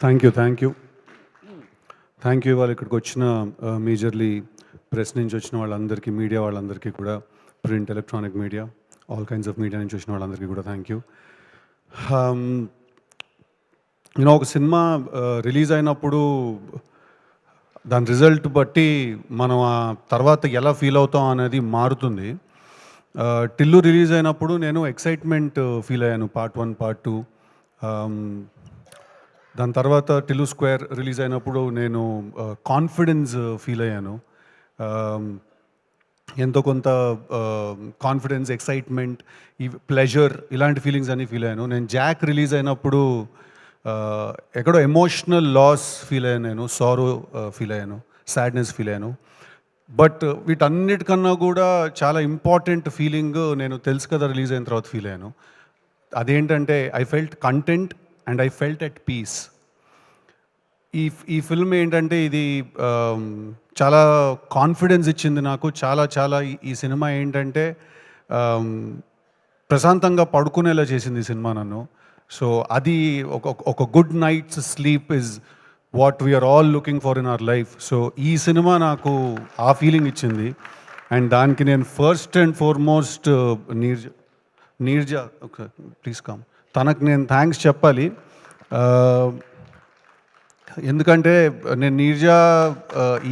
Thank you. ఇవాళ ఇక్కడికి వచ్చిన మేజర్లీ ప్రెస్ నుంచి వచ్చిన వాళ్ళందరికీ, మీడియా వాళ్ళందరికీ కూడా, print, electronic media, all kinds of media నుంచి వచ్చిన వాళ్ళందరికీ కూడా థ్యాంక్ యూ. నేను ఒక సినిమా రిలీజ్ అయినప్పుడు దాని రిజల్ట్ బట్టి మనం ఆ తర్వాత ఎలా ఫీల్ అవుతాం అనేది మారుతుంది. టిల్లు రిలీజ్ అయినప్పుడు నేను ఎక్సైట్మెంట్ ఫీల్ అయ్యాను, పార్ట్ 1, పార్ట్ 2. దాని తర్వాత టిల్లు స్క్వేర్ రిలీజ్ అయినప్పుడు నేను కాన్ఫిడెన్స్ ఫీల్ అయ్యాను. ఎంతో కొంత కాన్ఫిడెన్స్, ఎక్సైట్మెంట్, ఈ ప్లెజర్, ఇలాంటి ఫీలింగ్స్ అన్నీ ఫీల్ అయ్యాను. నేను జాక్ రిలీజ్ అయినప్పుడు ఎక్కడో ఎమోషనల్ లాస్ ఫీల్ అయ్యాను, నేను సారో ఫీల్ అయ్యాను, సాడ్నెస్ ఫీల్ అయ్యాను. బట్ వీటన్నిటికన్నా కూడా చాలా ఇంపార్టెంట్ ఫీలింగ్ నేను తెలుసు కదా రిలీజ్ అయిన తర్వాత ఫీల్ అయ్యాను. అదేంటంటే I felt content and I felt at peace. ఈ ఫిల్మ్ ఏంటంటే ఇది చాలా కాన్ఫిడెన్స్ ఇచ్చింది నాకు. ఈ సినిమా ఏంటంటే ప్రశాంతంగా పడుకునేలా చేసింది ఈ సినిమా నన్ను. సో అది ఒక good nights sleep is what we are all looking for in our life. So ఈ సినిమా నాకు ఆ ఫీలింగ్ ఇచ్చింది. అండ్ దానికి నేను first and foremost Neerja please come, తనకు నేను థ్యాంక్స్ చెప్పాలి. ఎందుకంటే నేను నీర్జా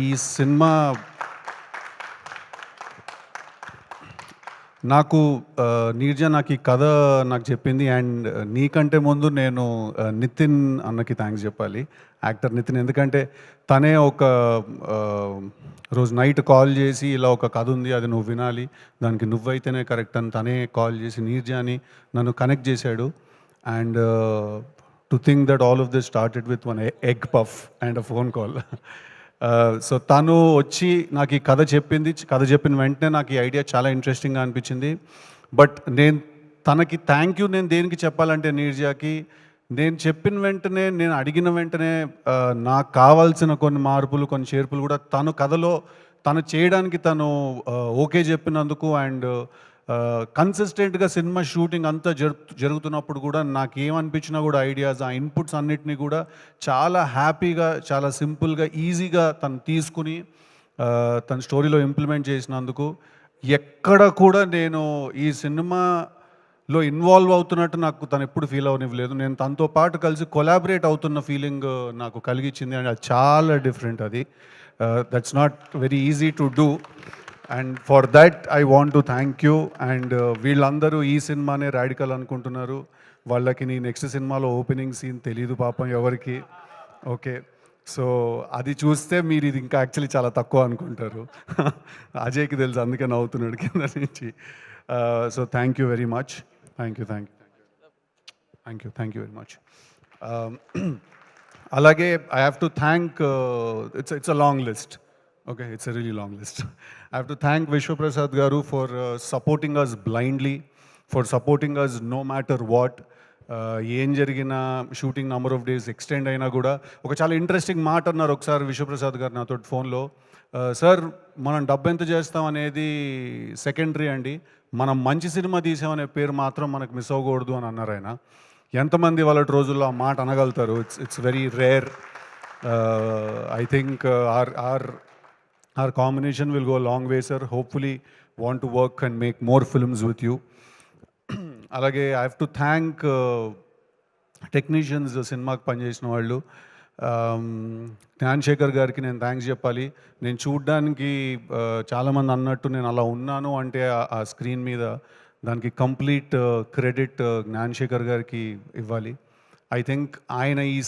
ఈ సినిమా నీర్జా నాకు ఈ కథ నాకు చెప్పింది. అండ్ నీకంటే ముందు నేను నితిన్ అన్నకి థ్యాంక్స్ చెప్పాలి, యాక్టర్ నితిన్. ఎందుకంటే తనే ఒక రోజు నైట్ కాల్ చేసి ఇలా ఒక కథ ఉంది, అది నువ్వు వినాలి, దానికి నువ్వైతేనే కరెక్ట్ అని తనే కాల్ చేసి నీర్జాని నన్ను కనెక్ట్ చేశాడు. And to think that all of this started with one egg puff and a phone call. So తను వచ్చి నాకు ఈ కథ చెప్పిన వెంటనే నాకు ఈ ఐడియా చాలా ఇంట్రెస్టింగ్గా అనిపించింది. బట్ నేను తనకి థ్యాంక్ యూ నేను దేనికి చెప్పాలంటే, నీర్జాకి నేను చెప్పిన వెంటనే, నేను అడిగిన వెంటనే నాకు కావాల్సిన కొన్ని మార్పులు, కొన్ని చేర్పులు కూడా తను కథలో తను చేయడానికి తను ఓకే చెప్పినందుకు. అండ్ కన్సిస్టెంట్గా సినిమా షూటింగ్ అంతా జరుగుతున్నప్పుడు కూడా నాకు ఏమనిపించినా కూడా ఐడియాస్, ఆ ఇన్పుట్స్ అన్నిటినీ కూడా చాలా హ్యాపీగా, చాలా సింపుల్గా, ఈజీగా తను తీసుకుని తన స్టోరీలో ఇంప్లిమెంట్ చేసినందుకు ఎక్కడ కూడా నేను ఈ సినిమాలో ఇన్వాల్వ్ అవుతున్నట్టు నాకు తను ఎప్పుడు ఫీల్ అవనివ్వలేదు. నేను తనతో పాటు కలిసి కొలాబరేట్ అవుతున్న ఫీలింగ్ నాకు కలిగించింది. అండ్ అది చాలా డిఫరెంట్. అది that's not very easy to do. And for that I want to thank you. And వీళ్ళందరూ ఈ సినిమానే రాడికల్ అనుకుంటున్నారు. వాళ్ళకి నీ నెక్స్ట్ సినిమాలో ఓపెనింగ్ సీన్ తెలీదు పాపం ఎవరికి. ఓకే, సో అది చూస్తే మీరు ఇది ఇంకా యాక్చువల్లీ చాలా తక్కువ అనుకుంటారు. అజయ్కి తెలుసు, అందుకే నవ్వుతున్నాడు కింద నుంచి. So thank you very much. Thank you very much. అలాగే I have to thank, it's a long list. Okay, it's a really long list. I have to thank Vishwa Prasad Garu for supporting us blindly, for supporting us no matter what. ఏం జరిగినా, shooting number of days extend అయినా కూడా. ఒక చాలా interesting మాట అన్నారు ఒకసారి విశ్వప్రసాద్ గారు నాతో ఫోన్లో. సార్, మనం డబ్బు ఎంత చేస్తాం అనేది సెకండరీ అండి, మనం మంచి సినిమా తీసామనే పేరు మాత్రం మనకు మిస్ అవ్వకూడదు అని అన్నారు ఆయన. ఎంతమంది వాళ్ళ రోజుల్లో ఆ మాట అనగలుగుతారు? It's very rare. I think our combination will go a long way, sir. Hopefully want to work and make more films with you. Alage I have to thank technicians, సినిమాకి పనిచేసిన వాళ్ళు. జ్ఞాన్శేఖర్ గారికి నేను థ్యాంక్స్ చెప్పాలి. నేను చూడ్డానికి చాలామంది అన్నట్టు నేను అలా ఉన్నాను అంటే ఆ స్క్రీన్ మీద దానికి కంప్లీట్ క్రెడిట్ జ్ఞాన్శేఖర్ గారికి ఇవ్వాలి. ఐ థింక్ ఆయన ఈ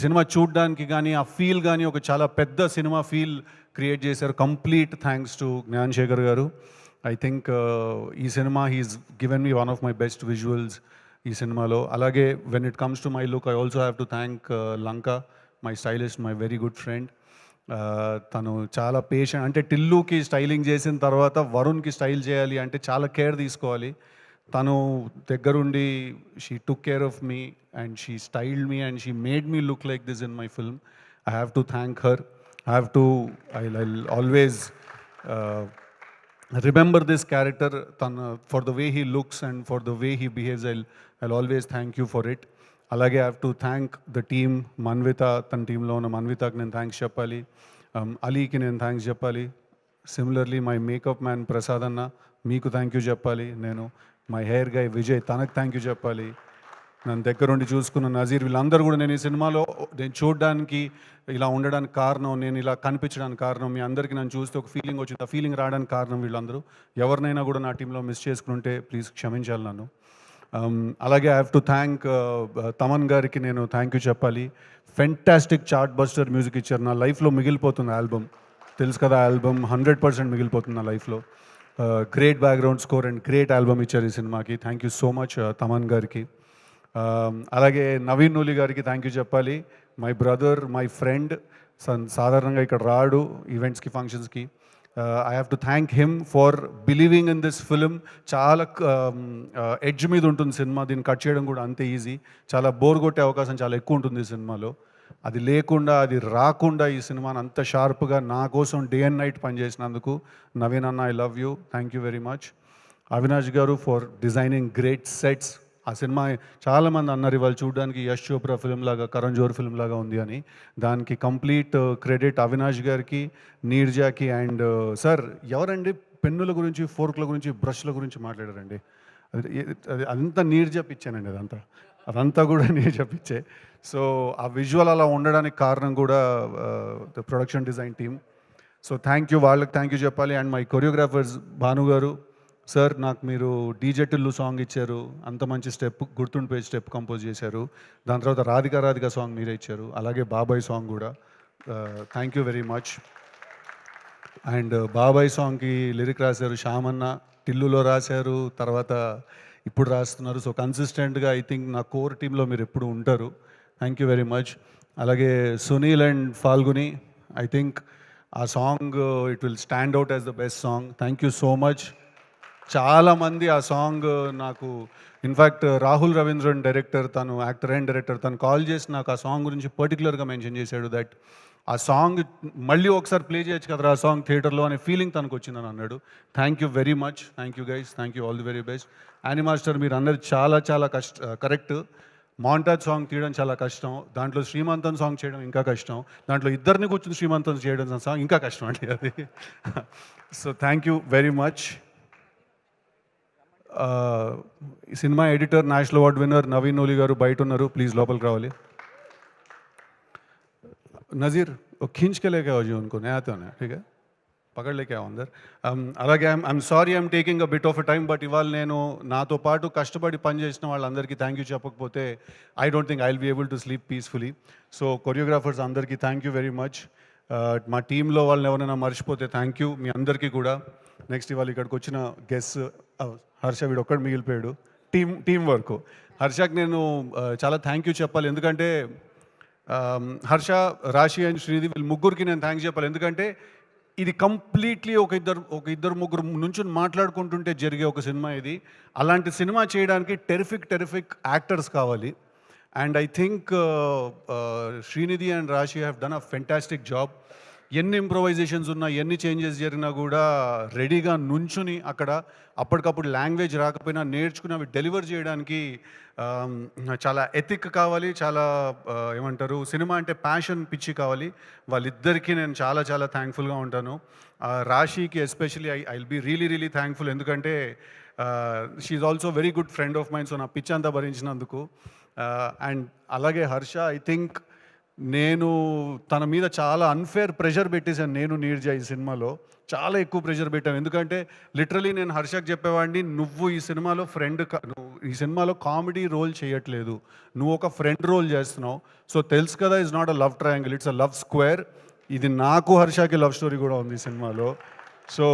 సినిమా చూడ్డానికి కానీ, ఆ ఫీల్ కానీ, ఒక చాలా పెద్ద సినిమా ఫీల్ క్రియేట్ చేశారు. కంప్లీట్ థ్యాంక్స్ టు జ్ఞాన్శేఖర్ గారు. ఐ థింక్ ఈ cinema he's given me one of my best visuals ఈ సినిమాలో. అలాగే when it comes to my look, I also have to thank Lanka, my stylist, my very good friend. తను చాలా patient. అంటే టిల్లుకి styling చేసిన తర్వాత వరుణ్కి style చేయాలి అంటే చాలా కేర్ తీసుకోవాలి. తను దగ్గరుండి she took care of me and she styled me and she made me look like this in my film. I have to thank her. I'll always remember this character for the way he looks and for the way he behaves. I'll always thank you for it. అలాగే I have to thank the team. Manvitha, తన టీంలో ఉన్న మన్వితకి నేను thanks చెప్పాలి. అలీకి నేను thanks చెప్పాలి. Similarly my makeup man Prasad అన్న, మీకు థ్యాంక్ యూ చెప్పాలి. నేను మై హెయిర్ గై విజయ్, తనకు థ్యాంక్ యూ చెప్పాలి. నన్ను దగ్గరుండి చూసుకున్న నజీర్, వీళ్ళందరూ కూడా నేను ఈ సినిమాలో నేను చూడడానికి ఇలా ఉండడానికి కారణం, నేను ఇలా కనిపించడానికి కారణం, మీ అందరికీ నన్ను చూస్తే ఒక ఫీలింగ్ వచ్చింది. ఆ ఫీలింగ్ రావడానికి కారణం వీళ్ళందరూ. ఎవరినైనా కూడా నా టీంలో మిస్ చేసుకుంటే ప్లీజ్ క్షమించాలి నన్ను. అలాగే I have to thank Thaman గారికి నేను థ్యాంక్ యూ చెప్పాలి. ఫెంటాస్టిక్ చార్ట్ బస్టర్ మ్యూజిక్ ఇచ్చారు. నా లైఫ్లో మిగిలిపోతుంది ఆల్బమ్, తెలుసు కదా, ఆల్బమ్ 100% మిగిలిపోతుంది నా లైఫ్లో. Great background score and great album ఇచ్చారు ఈ సినిమాకి. Thank you so much Thaman గారికి. అలాగే నవీన్ నూలి గారికి థ్యాంక్ యూ చెప్పాలి. My brother, my friend. సాధారణంగా ఇక్కడ రాడు ఈవెంట్స్కి, ఫంక్షన్స్కి. I have to thank him for believing in this film. చాలా ఎడ్జ్ మీద ఉంటుంది సినిమా, దీన్ని కట్ చేయడం కూడా అంతే ఈజీ. చాలా బోర్ కొట్టే అవకాశం చాలా ఎక్కువ ఉంటుంది ఈ సినిమాలో. అది లేకుండా, అది రాకుండా ఈ సినిమాని అంత షార్ప్గా నా కోసం డే అండ్ నైట్ పనిచేసినందుకు నవీన్ అన్న, I love you, thank you very much. Avinash గారు ఫర్ డిజైనింగ్ గ్రేట్ సెట్స్. ఆ సినిమా చాలామంది అన్నారు ఇవాళ చూడడానికి యష్ చోప్రా ఫిల్మ్ లాగా, కరణ్ జోహర్ ఫిల్మ్ లాగా ఉంది అని. దానికి కంప్లీట్ క్రెడిట్ అవినాష్ గారికి, నీర్జాకి. అండ్ సార్, ఎవరండి పెన్నుల గురించి, ఫోర్క్ల గురించి, బ్రష్ల గురించి మాట్లాడారండి? అది అంతా నీర్జా పిచ్చానండి. అదంతా కూడా నీర్జా పిచ్చే. సో ఆ విజువల్ అలా ఉండడానికి కారణం కూడా the production design team. So thank you, వాళ్ళకి థ్యాంక్ యూ చెప్పాలి. అండ్ మై కొరియోగ్రాఫర్స్ భాను గారు, సార్ నాకు మీరు డీజే టిల్లు సాంగ్ ఇచ్చారు, అంత మంచి స్టెప్, గుర్తుండిపోయే స్టెప్ కంపోజ్ చేశారు. దాని తర్వాత రాధిక సాంగ్ మీరే ఇచ్చారు, అలాగే బాబాయ్ సాంగ్ కూడా. Thank you very much. And బాబాయ్ సాంగ్కి లిరిక్ రాశారు శ్యామన్న, టిల్లులో రాశారు, తర్వాత ఇప్పుడు రాస్తున్నారు. సో కన్సిస్టెంట్గా ఐ థింక్ నా కోర్ టీంలో మీరు ఎప్పుడు ఉంటారు. Thank you very much. అలాగే Sunil and Falguni, I think ఆ song it will stand out as the best song. Thank you so much. చాలామంది ఆ సాంగ్ నాకు, ఇన్ఫ్యాక్ట్ రాహుల్ రవీంద్రన్ డైరెక్టర్, తను యాక్టర్ అండ్ డైరెక్టర్, తను కాల్ చేసి నాకు ఆ సాంగ్ గురించి పర్టికులర్గా మెన్షన్ చేశాడు. దట్ ఆ సాంగ్ మళ్ళీ ఒకసారి ప్లే చేయొచ్చు కదా ఆ సాంగ్ థియేటర్లో అనే ఫీలింగ్ తనకు వచ్చిందని అన్నాడు. Thank you very much. Thank you guys, thank you, all the very best. Annie Master, మీరు అన్నది చాలా చాలా కరెక్ట్. మాంటాజ్ సాంగ్ తీయడం చాలా కష్టం, దాంట్లో శ్రీమంతం సాంగ్ చేయడం ఇంకా కష్టం, దాంట్లో ఇద్దరిని కూర్చుని శ్రీమంతం చేయడం సాంగ్ ఇంకా కష్టం అండి అది. So thank you very much. ఈ cinema editor, national award winner Naveen Nooli garu బయట ఉన్నారు, ప్లీజ్ లోపలికి రావాలి. नज़ीर वो खींच के लेके आओ जी उनको, नहीं आते होने, ठीक है, పకడ్ లేకే అందరు. అలాగే I'm sorry I'm taking a bit of a time, but ఇవాళ నేను నాతో పాటు కష్టపడి పనిచేసిన వాళ్ళందరికీ థ్యాంక్ యూ చెప్పకపోతే I don't think I will be able to sleep peacefully. So choreographers అందరికీ థ్యాంక్ యూ వెరీ మచ్. మా టీంలో వాళ్ళని ఎవరైనా మర్చిపోతే థ్యాంక్ యూ మీ అందరికీ కూడా. నెక్స్ట్ ఇవాళ ఇక్కడికి వచ్చిన గెస్ట్ హర్ష, వీడు ఒక్కడు మిగిలిపోయాడు. టీం వర్క్ హర్షకి నేను చాలా థ్యాంక్ యూ చెప్పాలి. ఎందుకంటే హర్ష, రాశి అండ్ శ్రీనిధి, వీళ్ళు ముగ్గురికి నేను థ్యాంక్స్ చెప్పాలి. ఎందుకంటే ఇది కంప్లీట్లీ ఒక ఇద్దరు ముగ్గురు నుంచి మాట్లాడుకుంటుంటే జరిగే ఒక సినిమా ఇది. అలాంటి సినిమా చేయడానికి టెరిఫిక్ యాక్టర్స్ కావాలి. And I think Srinidhi and Raashi have done a fantastic job. ఎన్ని ఇంప్రొవైజేషన్స్ ఉన్నా, ఎన్ని చేంజెస్ జరిగినా కూడా రెడీగా నుంచుని అక్కడ అప్పటికప్పుడు లాంగ్వేజ్ రాకపోయినా నేర్చుకుని అవి డెలివర్ చేయడానికి చాలా ఎథిక్ కావాలి, చాలా ఏమంటారు, సినిమా అంటే ప్యాషన్, పిచ్చి కావాలి. వాళ్ళిద్దరికీ నేను చాలా చాలా థ్యాంక్ఫుల్గా ఉంటాను. రాశికి especially I will be really thankful. ఎందుకంటే she also very good friend of mind. So నా పిచ్ అంతా భరించినందుకు. అండ్ అలాగే హర్ష, ఐ థింక్ నేను తన మీద చాలా అన్ఫేర్ ప్రెషర్ పెట్టేశాను. నేను నీర్జా ఈ సినిమాలో చాలా ఎక్కువ ప్రెషర్ పెట్టాను. ఎందుకంటే లిటరలీ నేను హర్షకి చెప్పేవాడిని, నువ్వు ఈ సినిమాలో నువ్వు ఈ సినిమాలో కామెడీ రోల్ చేయట్లేదు, నువ్వు ఒక ఫ్రెండ్ రోల్ చేస్తున్నావు. సో తెలుసు కదా, it's not a love triangle, it's a love square. ఇది నాకు హర్షకి లవ్ స్టోరీ కూడా ఉంది ఈ సినిమాలో. సో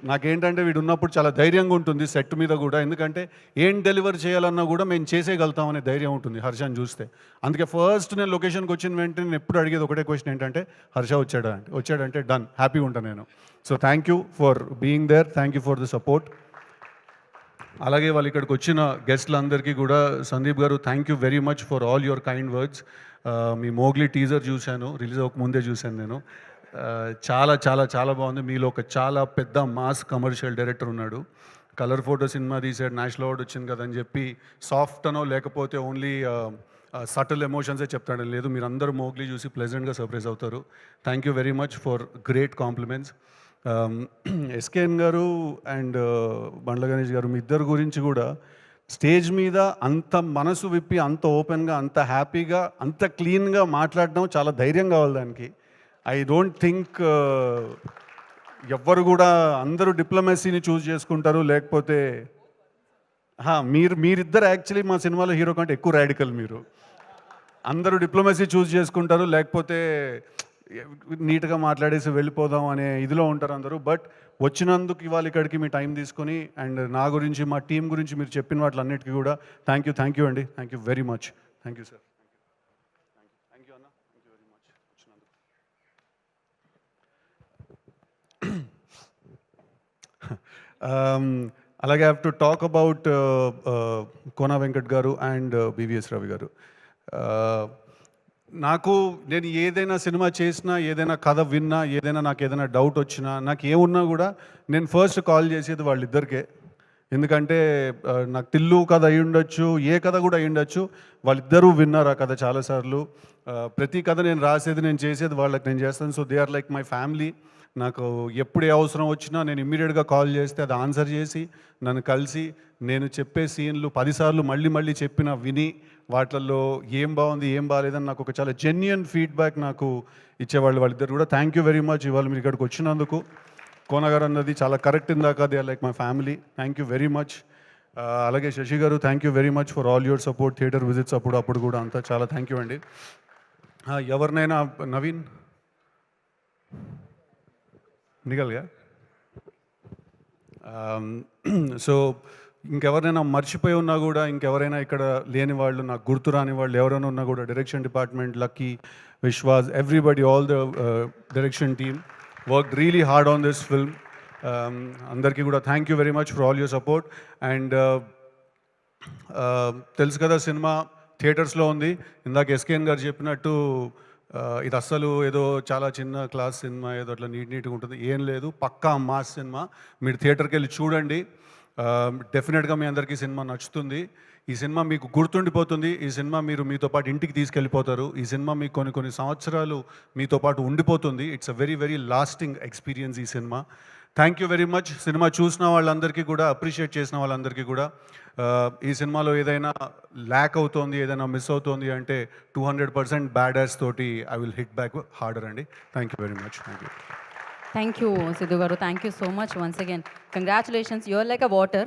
నాకేంటంటే వీడు ఉన్నప్పుడు చాలా ధైర్యంగా ఉంటుంది సెట్ మీద కూడా. ఎందుకంటే ఏం డెలివర్ చేయాలన్నా కూడా మేము చేసేయగలుగుతామనే ధైర్యం ఉంటుంది హర్షని చూస్తే. అందుకే ఫస్ట్ నేను లొకేషన్కి వచ్చిన వెంటనే నేను ఎప్పుడు అడిగేది ఒకటే క్వశ్చన్ ఏంటంటే, హర్ష వచ్చాడంటే డన్, హ్యాపీగా ఉంటాను నేను. So thank you for being there, thank you for the support. అలాగే వాళ్ళు ఇక్కడికి వచ్చిన గెస్ట్లందరికీ కూడా, సందీప్ గారు thank you very much for all your kind words. మీ మోగ్లీ టీజర్ చూశాను, రిలీజ్ అవ్వకముందే చూశాను నేను. చాలా చాలా చాలా బాగుంది. మీలో ఒక చాలా పెద్ద మాస్ కమర్షియల్ డైరెక్టర్ ఉన్నాడు. కలర్ ఫోటో సినిమా తీసాడు, నేషనల్ అవార్డు వచ్చింది కదని చెప్పి సాఫ్ట్ అనో లేకపోతే ఓన్లీ సటిల్ ఎమోషన్సే చెప్తాడని లేదు, మీరు అందరూ మోగ్లీ చూసి ప్లెజెంట్గా సర్ప్రైజ్ అవుతారు. Thank you very much for great compliments. SKN గారు అండ్ బండ్ల గణేష్ గారు, మీ ఇద్దరు గురించి కూడా స్టేజ్ మీద అంత మనసు విప్పి, అంత ఓపెన్గా, అంత హ్యాపీగా, అంత క్లీన్గా మాట్లాడడం చాలా ధైర్యం కావాలి దానికి. ఐ డోంట్ థింక్ ఎవ్వరు కూడా, అందరూ డిప్లొమసీని చూస్ చేసుకుంటారు, లేకపోతే మీరిద్దరు యాక్చువల్లీ మా సినిమాలో హీరో కంటే ఎక్కువ రాడికల్. మీరు అందరూ డిప్లొమసీ చూస్ చేసుకుంటారు, లేకపోతే నీట్గా మాట్లాడేసి వెళ్ళిపోదాం అనే ఇదిలో ఉంటారు అందరూ. బట్ వచ్చినందుకు ఇవాళ ఇక్కడికి మీ టైం తీసుకొని, అండ్ నా గురించి, మా టీం గురించి మీరు చెప్పిన వాటిలన్నిటికీ కూడా థ్యాంక్ యూ అండి. Thank you very much. Thank you sir. Thank you అన్న. థ్యాంక్ యూ వెరీ మచ్ వచ్చినందుకు. అలాగే have to talk about Kona Venkat గారు అండ్ బివిఎస్ రవి గారు. నేను ఏదైనా సినిమా చేసినా, ఏదైనా కథ విన్నా, ఏదైనా నాకు ఏదైనా డౌట్ వచ్చినా, నాకు ఏమున్నా కూడా నేను ఫస్ట్ కాల్ చేసేది వాళ్ళిద్దరికే. ఎందుకంటే నాకు టిల్లు కథ అయి ఉండొచ్చు, ఏ కథ కూడా అయి ఉండొచ్చు, వాళ్ళిద్దరూ విన్నారు ఆ కథ చాలాసార్లు. ప్రతి కథ నేను రాసేది, నేను చేసేది వాళ్ళకి నేను చేస్తాను. So they are like my family. నాకు ఎప్పుడు ఏ అవసరం వచ్చినా నేను ఇమ్మీడియట్గా కాల్ చేస్తే అది ఆన్సర్ చేసి, నన్ను కలిసి, నేను చెప్పే సీన్లు 10 సార్లు మళ్ళీ చెప్పిన విని, వాటిల్లో ఏం బాగుంది, ఏం బాగాలేదని నాకు ఒక చాలా జెన్యున్ ఫీడ్బ్యాక్ నాకు ఇచ్చేవాళ్ళు వాళ్ళిద్దరు కూడా. థ్యాంక్ యూ వెరీ మచ్ ఇవాళ మీరు ఇక్కడికి వచ్చినందుకు. కోన గారు అన్నది చాలా కరెక్ట్. ఇందాక they are like my family. Thank you very much. అలాగే శశి గారు, thank you very much for all your support, theatre visits అప్పుడు కూడా అంతా చాలా థ్యాంక్ యూ అండి. ఎవరినైనా నవీన్ నిగల్గా సో ఇంకెవరైనా మర్చిపోయి ఉన్నా కూడా, ఇంకెవరైనా ఇక్కడ లేని వాళ్ళు, నాకు గుర్తు రాని వాళ్ళు ఎవరైనా ఉన్నా కూడా, direction department, lucky, Vishwas, everybody, all the direction team work really hard on this film. అందరికీ కూడా thank you very much for all your support. And తెలుసు కదా, సినిమా థియేటర్స్లో ఉంది. ఇందాక ఎస్కేఎన్ గారు చెప్పినట్టు ఇది అస్సలు ఏదో చాలా చిన్న క్లాస్ సినిమా, ఏదో అట్లా నీట్గా ఉంటుంది, ఏం లేదు, పక్కా మాస్ సినిమా. మీరు థియేటర్కి వెళ్ళి చూడండి. డెఫినెట్గా మీ అందరికీ సినిమా నచ్చుతుంది. ఈ సినిమా మీకు గుర్తుండిపోతుంది. ఈ సినిమా మీతో పాటు ఇంటికి తీసుకెళ్ళిపోతారు. ఈ సినిమా మీకు కొన్ని సంవత్సరాలు మీతో పాటు ఉండిపోతుంది. It's a very very lasting experience ఈ cinema. Thank you very much. Cinema చూసిన వాళ్ళందరికీ కూడా, అప్రిషియేట్ చేసిన వాళ్ళందరికీ కూడా. ఈ సినిమాలో ఏదైనా ల్యాక్ అవుతోంది, ఏదైనా మిస్ అవుతోంది అంటే 200% బ్యాడ్ యాస్ తోటి I will hit back harder అండి. Thank you very much. Thank you. Thank you, Sidhu Garu. Thank you so much once again. Congratulations. You're like a water.